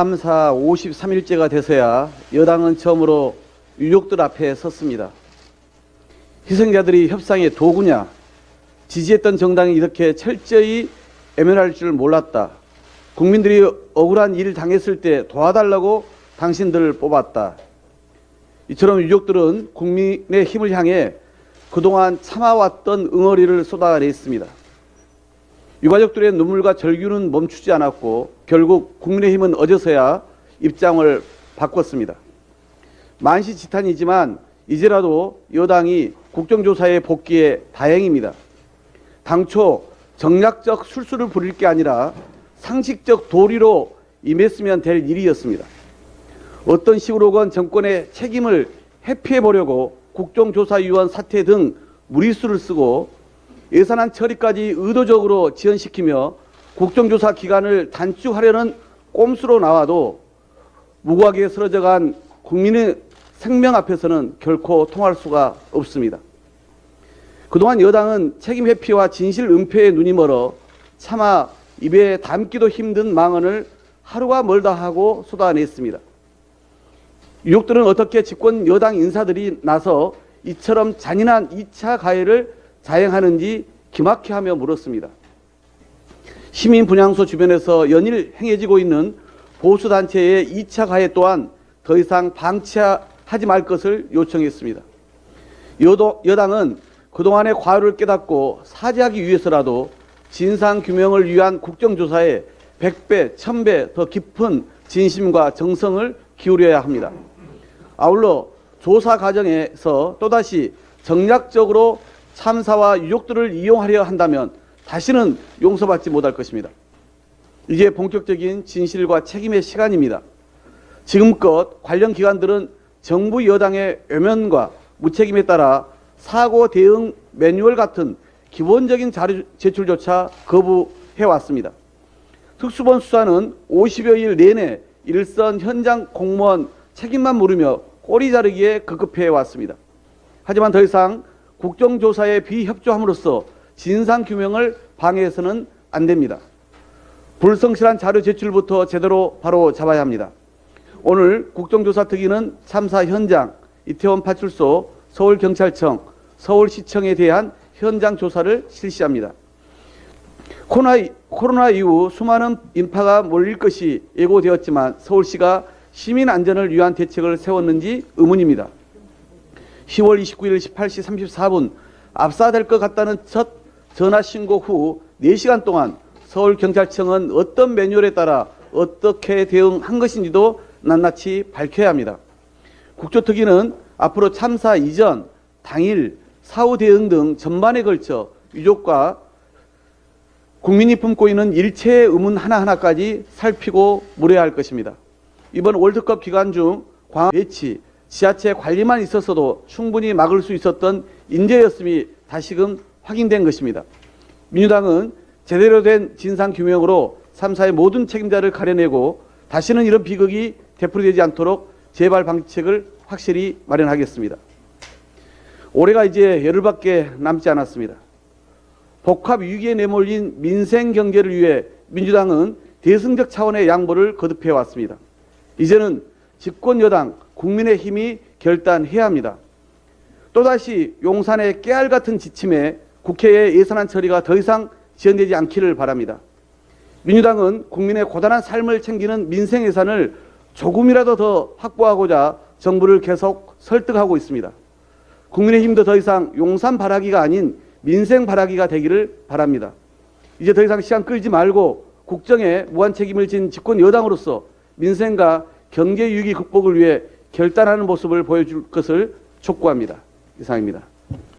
참사 53일째가 돼서야 여당은 처음으로 유족들 앞에 섰습니다. 희생자들이 협상의 도구냐, 지지했던 정당이 이렇게 철저히 애면할 줄 몰랐다. 국민들이 억울한 일을 당했을 때 도와달라고 당신들을 뽑았다. 이처럼 유족들은 국민의 힘을 향해 그동안 참아왔던 응어리를 쏟아냈습니다. 유가족들의 눈물과 절규는 멈추지 않았고 결국 국민의힘은 어제서야 입장을 바꿨습니다. 만시지탄이지만 이제라도 여당이 국정조사에 복귀해 다행입니다. 당초 정략적 술수를 부릴 게 아니라 상식적 도리로 임했으면 될 일이었습니다. 어떤 식으로건 정권의 책임을 회피해보려고 국정조사위원 사퇴 등 무리수를 쓰고 예산안 처리까지 의도적으로 지연시키며 국정조사 기간을 단축하려는 꼼수로 나와도 무고하게 쓰러져간 국민의 생명 앞에서는 결코 통할 수가 없습니다. 그동안 여당은 책임 회피와 진실 은폐에 눈이 멀어 차마 입에 담기도 힘든 망언을 하루가 멀다 하고 쏟아냈습니다. 유족들은 어떻게 집권 여당 인사들이 나서 이처럼 잔인한 2차 가해를 자행하는지 기막히 하며 물었습니다. 시민 분향소 주변에서 연일 행해지고 있는 보수단체의 2차 가해 또한 더 이상 방치하지 말 것을 요청했습니다. 여당은 그동안의 과오를 깨닫고 사죄하기 위해서라도 진상규명을 위한 국정조사에 100배, 1000배 더 깊은 진심과 정성을 기울여야 합니다. 아울러 조사 과정에서 또다시 정략적으로 참사와 유족들을 이용하려 한다면 다시는 용서받지 못할 것입니다. 이제 본격적인 진실과 책임의 시간입니다. 지금껏 관련 기관들은 정부 여당의 외면과 무책임에 따라 사고 대응 매뉴얼 같은 기본적인 자료 제출조차 거부해왔습니다. 특수본 수사는 50여일 내내 일선 현장 공무원 책임만 물으며 꼬리 자르기에 급급해왔습니다. 하지만 더 이상 국정조사에 비협조함으로써 진상규명을 방해해서는 안 됩니다. 불성실한 자료 제출부터 제대로 바로 잡아야 합니다. 오늘 국정조사 특위는 참사 현장, 이태원 파출소, 서울경찰청, 서울시청에 대한 현장 조사를 실시합니다. 코로나 이후 수많은 인파가 몰릴 것이 예고되었지만 서울시가 시민 안전을 위한 대책을 세웠는지 의문입니다. 10월 29일 18시 34분 압사될 것 같다는 첫 전화 신고 후 4시간 동안 서울경찰청은 어떤 매뉴얼에 따라 어떻게 대응한 것인지도 낱낱이 밝혀야 합니다. 국조특위는 앞으로 참사 이전, 당일, 사후 대응 등 전반에 걸쳐 유족과 국민이 품고 있는 일체의 의문 하나하나까지 살피고 물어야 할 것입니다. 이번 월드컵 기간 중 광화 배치, 지하철 관리만 있었어도 충분히 막을 수 있었던 인재였음이 다시금 확인된 것입니다. 민주당은 제대로 된 진상규명으로 참사의 모든 책임자를 가려내고 다시는 이런 비극이 되풀이되지 않도록 재발 방지책을 확실히 마련하겠습니다. 올해가 이제 열흘밖에 남지 않았습니다. 복합 위기에 내몰린 민생 경제를 위해 민주당은 대승적 차원의 양보를 거듭해 왔습니다. 이제는 집권 여당 국민의힘이 결단해야 합니다. 또다시 용산의 깨알 같은 지침에 국회의 예산안 처리가 더 이상 지연되지 않기를 바랍니다. 민주당은 국민의 고단한 삶을 챙기는 민생 예산을 조금이라도 더 확보하고자 정부를 계속 설득하고 있습니다. 국민의힘도 더 이상 용산 바라기가 아닌 민생 바라기가 되기를 바랍니다. 이제 더 이상 시간 끌지 말고 국정에 무한 책임을 진 집권 여당으로서 민생과 경제 위기 극복을 위해 결단하는 모습을 보여줄 것을 촉구합니다. 이상입니다.